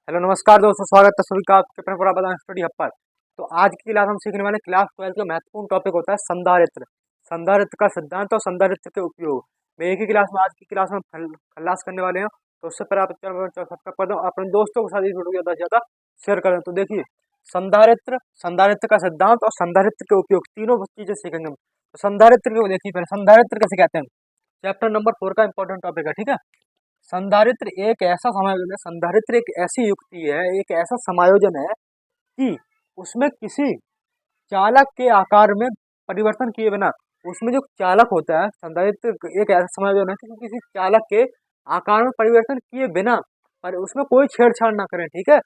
Hello नमस्कार दोस्तों, स्वागत है सभी का आपके अपने पूरा स्टडी हब पर। तो आज की क्लास हम सीखने वाले क्लास 12 का महत्वपूर्ण टॉपिक होता है संधारित्र। संधारित्र का सिद्धांत और संधारित्र के उपयोग। मैं एक ही क्लास में आज की क्लास में खल्लास करने वाले हैं। तो उससे पहले आप सब्सक्राइब कर दो, अपने दोस्तों के साथ इस वीडियो को ज़्यादा से ज़्यादा शेयर करें। तो देखिए, संधारित्र, संधारित्र का सिद्धांत और संधारित्र के उपयोग, तीनों चीजें सीखेंगे हम। तो संधारित्र को देखिए, पहले संधारित्र कैसे कहते हैं। चैप्टर नंबर 4 का इंपॉर्टेंट टॉपिक है, ठीक है। संधारित्र एक ऐसा समायोजन है, संधारित्र एक ऐसी युक्ति है, एक ऐसा समायोजन है कि उसमें किसी चालक के आकार में परिवर्तन किए बिना, उसमें जो चालक होता है, संधारित्र एक ऐसा समायोजन है कि किसी चालक के आकार में परिवर्तन किए बिना, पर उसमें कोई छेड़छाड़ ना करें, ठीक है।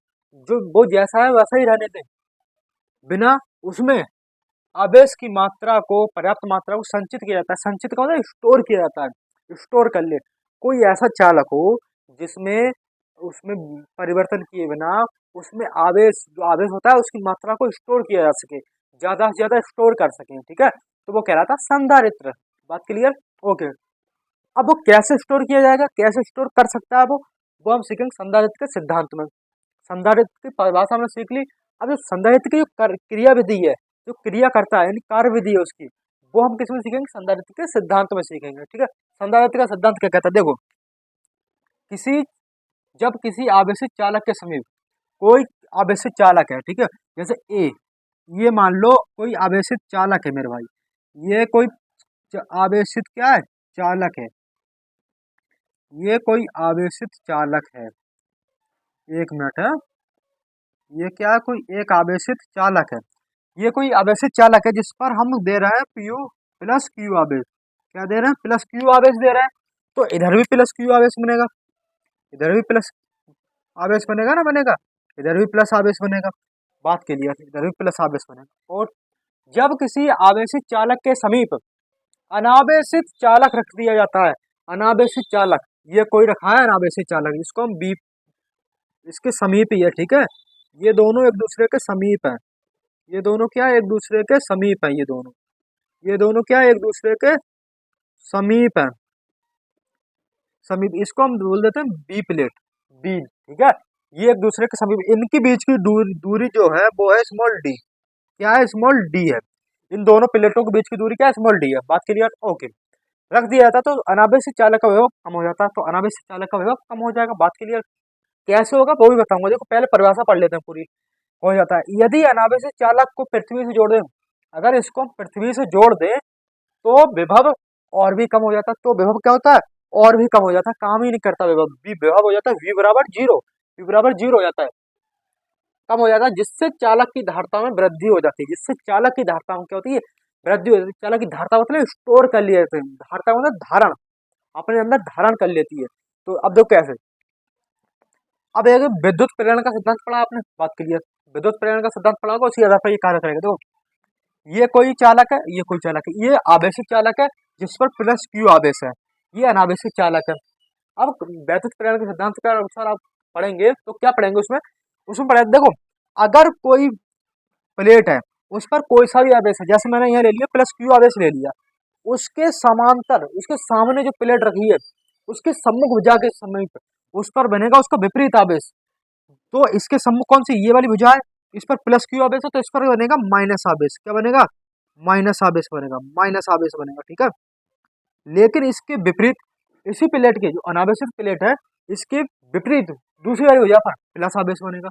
जो वो जैसा है वैसा ही रहने दें, बिना उसमें आवेश की मात्रा को, पर्याप्त मात्रा को संचित किया जाता है। संचित का मतलब स्टोर किया जाता है, स्टोर कर ले। कोई ऐसा चालक हो जिसमें उसमें परिवर्तन किए बिना उसमें आवेश, जो आवेश होता है उसकी मात्रा को स्टोर किया जा सके, ज्यादा से ज्यादा स्टोर कर सके, ठीक है। तो वो कहलाता है संधारित्र। बात क्लियर? ओके। अब वो कैसे स्टोर किया जाएगा, कैसे स्टोर कर सकता है वो हम सीखेंगे संधारित्र के सिद्धांत में। संधारित्र की परिभाषा हमने सीख ली। अब जो संधारित्र की जो क्रिया विधि है, जो क्रिया करता है यानी कार्य विधि है उसकी, वो हम किसमें सीखेंगे? संधारित्र के सिद्धांत में सीखेंगे, ठीक है। संधारित्र का सिद्धांत क्या कहता है, देखो, किसी जब किसी आवेशित चालक के समीप कोई आवेशित चालक है, ठीक है, जैसे ए, ये मान लो कोई आवेशित चालक है मेरे भाई, ये कोई आवेशित क्या है, चालक है, ये कोई आवेशित चालक है। एक मिनट है, ये क्या है, कोई एक आवेशित चालक है। ये कोई आवेशित चालक है जिस पर हम दे रहे हैं पीयू प्लस क्यू आवेश। क्या दे रहे हैं? प्लस क्यू आवेश दे रहे हैं। तो इधर भी प्लस क्यू आवेश बनेगा, इधर भी प्लस आवेश बनेगा ना, बनेगा। इधर भी प्लस आवेश बनेगा। बात के लिए इधर भी प्लस आवेश बनेगा। और जब किसी आवेशित चालक के समीप अनावेशित चालक रख दिया जाता है, अनावेशित चालक, ये कोई रखा है अनावेशित चालक, इसको हम बी, इसके समीप ही है, ठीक है। ये दोनों एक दूसरे के समीप है, ये दोनों क्या है, एक दूसरे के समीप है, ये दोनों क्या है, एक दूसरे के समीप है, समीप। इसको हम बोल देते हैं बी प्लेट, बी, ठीक है। ये एक दूसरे के समीप, इनके बीच की दूरी जो है वो है स्मॉल डी। क्या है? स्मॉल डी है। इन दोनों प्लेटों के बीच की दूरी क्या है? स्मॉल डी है। बात क्लियर? ओके। रख दिया जाता तो अनावेशित चालक का विभव कम हो जाता है, तो अनावेशित चालक का विभव कम हो जाएगा। बात क्लियर? कैसे होगा वो भी बताऊंगा। देखो, पहले परिभाषा पढ़ लेते हैं पूरी। हो जाता है, यदि अनावेशित चालक को पृथ्वी से जोड़ दें, अगर इसको हम पृथ्वी से जोड़ दें तो विभव और भी कम हो जाता है। तो विभव क्या होता है? और भी कम हो जाता है, काम ही नहीं करता विभव। विभव हो जाता है v बराबर जीरो, v बराबर जीरो हो जाता है, कम हो जाता है, जिससे चालक की धारिता में वृद्धि हो जाती है। जिससे चालक की धारिता में क्या होती है? वृद्धि हो जाती है। चालक की धारिता मतलब स्टोर कर लिया जाता है, धारिता मतलब धारण, अपने अंदर धारण कर लेती है। तो अब देखो कैसे। अब एक विद्युत प्रेरण का सिद्धांत पढ़ा आपने, बात क्लियर। विद्युत प्रेरण का सिद्धांत पढ़ा होगा, उसी आधार पर ये कार्य करेगा। देखो, ये कोई चालक है, ये कोई चालक है, ये आवेशित चालक है जिस पर प्लस क्यू आवेश है, ये अनावेशित चालक है। अब वैद्युत प्रेरण के सिद्धांत के अनुसार आप पढ़ेंगे तो क्या पढ़ेंगे उसमें? उसमें पढ़े, देखो, अगर कोई प्लेट है, उस पर कोई सा भी आवेश है, जैसे मैंने यहाँ ले लिया प्लस क्यू आवेश ले लिया, उसके समांतर, उसके सामने जो प्लेट रखी है, उसके सम्मुख भुजा के समीप उस पर बनेगा उसका विपरीत आवेश। तो इसके सम्मुख कौन सी, ये वाली भुजा है, इस पर प्लस क्यू आवेश है, तो इस पर बनेगा माइनस आवेश। क्या बनेगा? माइनस आवेश बनेगा, माइनस आवेश बनेगा, ठीक है। लेकिन इसके विपरीत, इसी प्लेट के जो अनावेशित प्लेट है, इसके विपरीत दूसरी वाली भुजा पर प्लस आवेश बनेगा,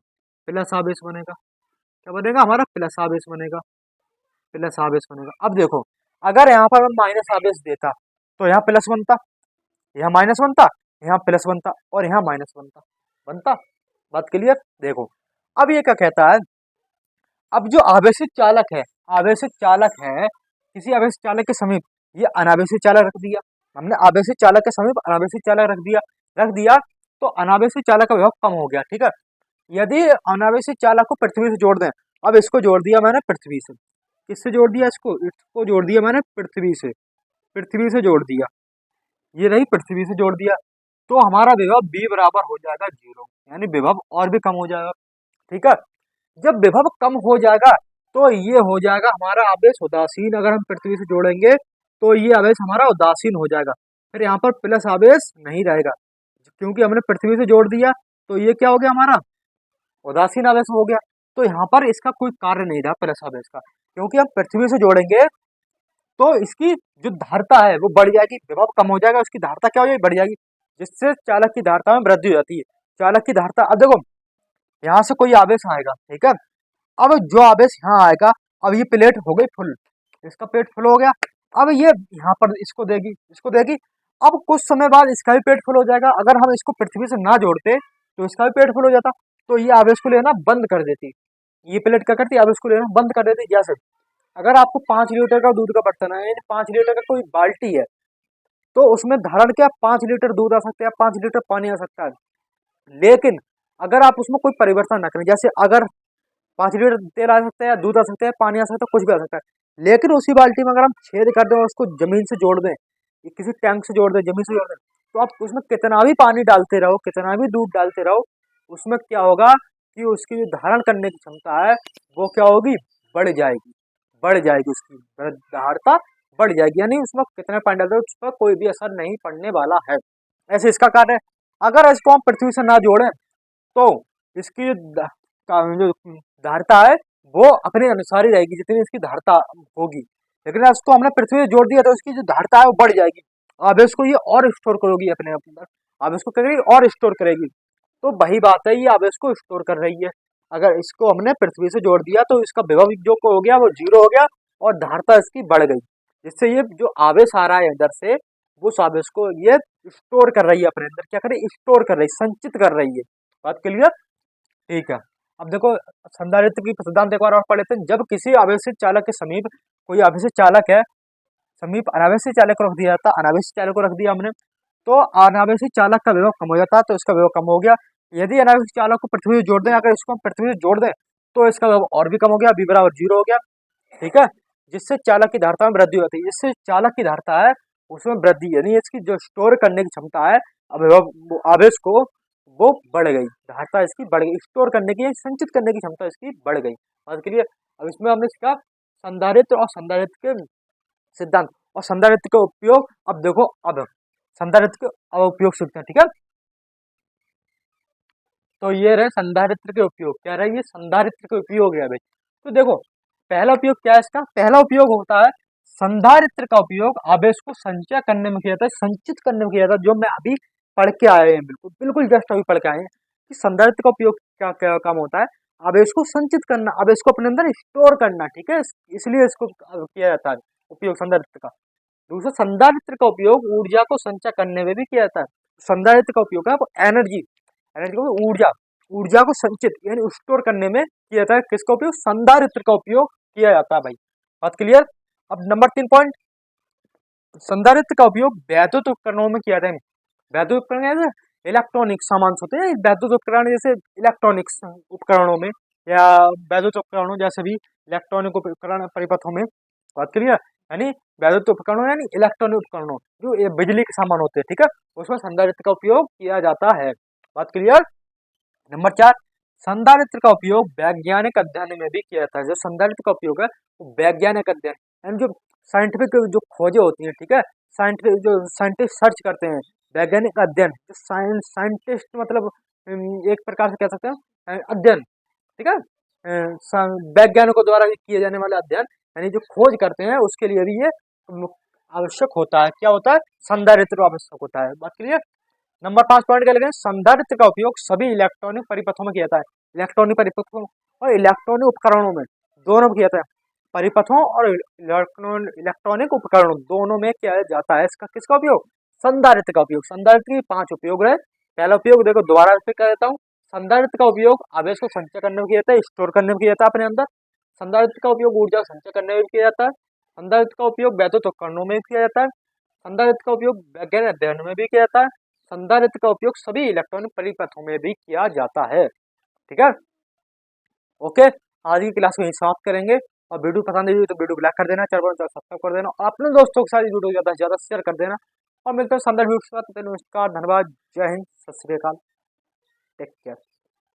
प्लस आवेश बनेगा। क्या बनेगा? हमारा प्लस आवेश बनेगा, प्लस आवेश बनेगा। अब देखो, अगर यहाँ पर मैं माइनस आवेश देता तो यहाँ प्लस बनता, यहाँ माइनस बनता, यहाँ प्लस बनता, और यहाँ माइनस बनता, बनता। बात क्लियर? देखो, अब ये क्या कहता है, अब जो आवेशित चालक है, आवेशित चालक है, किसी आवेशित चालक के समीप ये अनावेशित चालक रख दिया, हमने आवेशित चालक के समीप अनावेशित चालक रख दिया, तो अनावेशित चालक का विभव कम हो गया, ठीक है। यदि अनावेशित चालक को पृथ्वी से जोड़ दें, अब इसको जोड़ दिया मैंने पृथ्वी से, किससे जोड़ दिया? इसको जोड़ दिया मैंने पृथ्वी से, पृथ्वी से जोड़ दिया, ये रही पृथ्वी से जोड़ दिया, तो हमारा विभव b बराबर हो जाएगा जीरो, यानी विभव और भी कम हो जाएगा, ठीक है। जब विभव कम हो जाएगा तो ये हो जाएगा हमारा आवेश उदासीन। अगर हम पृथ्वी से जोड़ेंगे तो ये आवेश हमारा उदासीन हो जाएगा, फिर यहाँ पर प्लस आवेश नहीं रहेगा, क्योंकि हमने पृथ्वी से जोड़ दिया। तो ये क्या हो गया हमारा? उदासीन आवेश हो गया। तो यहाँ पर इसका कोई कार्य नहीं रहा प्लस आवेश का, क्योंकि हम पृथ्वी से जोड़ेंगे तो इसकी जो धारता है वो बढ़ जाएगी, विभव कम हो जाएगा, उसकी धारता क्या हो जाएगी, बढ़ जाएगी, जिससे चालक की धारता में वृद्धि हो जाती है। चालक की धारता, अब देखो यहाँ से कोई आवेश आएगा, ठीक है, अब जो आवेश यहाँ आएगा, अब ये प्लेट हो गई फुल, इसका पेट फुल हो गया, अब ये यहाँ पर इसको देगी, इसको देगी, अब कुछ समय बाद इसका भी पेट फुल हो जाएगा। अगर हम इसको पृथ्वी से ना जोड़ते तो इसका भी पेट फुल हो जाता, तो ये आवेश को लेना बंद कर देती, ये प्लेट क्या करती, आवेश को लेना बंद कर देती। जैसे अगर आपको 5 लीटर का दूध का बर्तन है, 5 लीटर का कोई बाल्टी है, तो उसमें धारण क्या 5 लीटर दूध आ सकता है, 5 लीटर पानी आ सकता है, लेकिन अगर आप उसमें कोई परिवर्तन ना करें, जैसे अगर 5 लीटर तेल आ सकता है, दूध आ सकता है, पानी आ सकता है, कुछ भी आ सकता है, लेकिन उसी बाल्टी में अगर हम छेद कर दें और उसको जमीन से जोड़ दें, किसी टैंक से जोड़ दें, जमीन से जोड़ दें, तो आप उसमें कितना भी पानी डालते रहो, कितना भी दूध डालते रहो, उसमें क्या होगा कि उसकी जो धारण करने की क्षमता है वो क्या होगी, बढ़ जाएगी, बढ़ जाएगी, उसकी धारता बढ़ जाएगी, यानी उसमें कितना पानी डालते हो उस पर कोई भी असर नहीं पड़ने वाला है। ऐसे इसका कार्य है। अगर इसको हम पृथ्वी से ना जोड़ें तो इसकी जो धारता है वो अपने अनुसार ही रहेगी, जितनी इसकी धारता होगी, लेकिन इसको हमने पृथ्वी से जोड़ दिया तो इसकी जो धारता है वो बढ़ जाएगी। अब इसको ये और स्टोर करोगी अपने अंदर, अब इसको करेगी और स्टोर करेगी, तो वही बात है, ये आवेश को स्टोर कर रही है। अगर इसको हमने पृथ्वी से जोड़ दिया तो इसका विभव जो को हो गया वो 0 हो गया और धारता इसकी बढ़ गई, जिससे ये जो आवेश आ रहा है अंदर से, वो उस आवेश को ये स्टोर कर रही है अपने अंदर, क्या कर रही है, स्टोर कर रही है, संचित कर रही है। बात क्लियर, ठीक है। अब देखो संधारित्र की सिद्धांत एक बार और पढ़ लेते हैं। जब किसी आवेशित चालक के समीप कोई आवेशित चालक है, समीप अनावेशित चालक को रख दिया जाता, अनावेशित चालक को रख दिया हमने, तो अनावेशित चालक का विभव कम हो जाता, तो इसका विभव कम हो गया। यदि अनावेशित चालक को पृथ्वी से जोड़ दें, अगर इसको हम पृथ्वी से जोड़ दें तो इसका विभव और भी कम हो गया, बी बराबर 0 हो गया, ठीक है, जिससे चालक की धारता में वृद्धि होती है, जिससे चालक की धारता है उसमें वृद्धि, यानी इसकी जो स्टोर करने की क्षमता है विभव आवेश को, वो बढ़ गई, धारता इसकी बढ़ गई, स्टोर करने की, संचित करने की क्षमता इसकी बढ़ गई। बात क्लियर। अब इसमें हमने सीखा संधारित्र और संधारित्र के सिद्धांत और संधारित्र का उपयोग। अब देखो, अब संधारित्र के अब उपयोग सीखते हैं, ठीक है। तो ये रहे संधारित्र के उपयोग, क्या रहे ये संधारित्र के उपयोग है भाई। तो देखो पहला उपयोग क्या है इसका, पहला उपयोग होता है संधारित्र का उपयोग आवेश को संचय करने में किया जाता है, संचित करने में किया जाता है, जो मैं अभी पढ़ के आए हैं, बिल्कुल बिल्कुल जस्ट अभी पढ़ के आए हैं कि संधारित्र का उपयोग क्या क्या काम होता है, आवेश को संचित करना, आवेश को अपने अंदर स्टोर करना, ठीक है, इसलिए इसको किया जाता है उपयोग संधारित्र का। दूसरा संधारित्र का उपयोग ऊर्जा को संचय करने में भी किया जाता है। संधारित्र का उपयोग है एनर्जी, एनर्जी को ऊर्जा, ऊर्जा को संचित यानी स्टोर करने में किया जाता है, किसका उपयोग, संधारित्र का उपयोग किया जाता है भाई। बात क्लियर। अब नंबर 3 पॉइंट, संधारित्र का उपयोग वैद्युत उपकरणों में किया जाता है। वैद्युत उपकरण जैसे इलेक्ट्रॉनिक सामान होते हैं, वैद्युत उपकरण जैसे इलेक्ट्रॉनिक्स उपकरणों में या वैद्युत उपकरणों जैसे भी इलेक्ट्रॉनिक उपकरण परिपथों में। बात क्लियर, यानी वैद्युत उपकरणों यानी इलेक्ट्रॉनिक उपकरणों जो ये बिजली के सामान होते हैं, ठीक है, उसमें संधारित्र का उपयोग किया जाता है। बात क्लियर। नंबर 4, संधारित्र का उपयोग वैज्ञानिक अध्ययन में भी किया जाता है। जो संधारित्र का उपयोग है वो वैज्ञानिक अध्ययन यानी जो साइंटिफिक जो खोजें होती हैं, ठीक है, साइंटिफिक जो साइंटिस्ट सर्च करते हैं, वैज्ञानिक अध्ययन, जो साइंटिस्ट मतलब एक प्रकार से कह सकते हैं अध्ययन, ठीक है, वैज्ञानिकों द्वारा किए जाने वाले अध्ययन यानी जो खोज करते हैं उसके लिए भी ये आवश्यक होता है। क्या होता है, संधारित्र आवश्यक होता है। बात क्लियर। नंबर 5 पॉइंट क्या लगे, संधारित्र का उपयोग सभी इलेक्ट्रॉनिक परिपथों में किया जाता है। इलेक्ट्रॉनिक परिपथों और इलेक्ट्रॉनिक उपकरणों में दोनों में किया जाता है। परिपथों और इलेक्ट्रॉनिक उपकरणों दोनों में किया जाता है इसका किसका उपयोग, संधारित्र का उपयोग। संधारित्र के 5 उपयोग है। पहला उपयोग देखो दोबारा फिर कह देता हूँ, संधारित्र का उपयोग आवेश को संचय करने में किया जाता है, स्टोर करने में किया जाता है अपने अंदर। संधारित्र का उपयोग ऊर्जा संचय करने में किया जाता है। संधारित्र का उपयोग वैद्युत उपकरणों में किया जाता है। संधारित्र का उपयोग वैज्ञानिक अध्ययन में भी किया जाता है। संधारित्र का उपयोग सभी इलेक्ट्रॉनिक परिपथों में भी किया जाता है। ठीक है, ओके, आज की क्लास को यहीं समाप्त करेंगे। और वीडियो पसंद आई तो वीडियो को लाइक कर देना, चैनल को सब्सक्राइब कर देना और अपने दोस्तों के साथ वीडियो ज़्यादा से ज़्यादा शेयर कर देना। और मिलते हैं संदर्भ वीडियो के साथ। नमस्कार, धन्यवाद, जय हिंद, सत श्री अकाल, टेक केयर।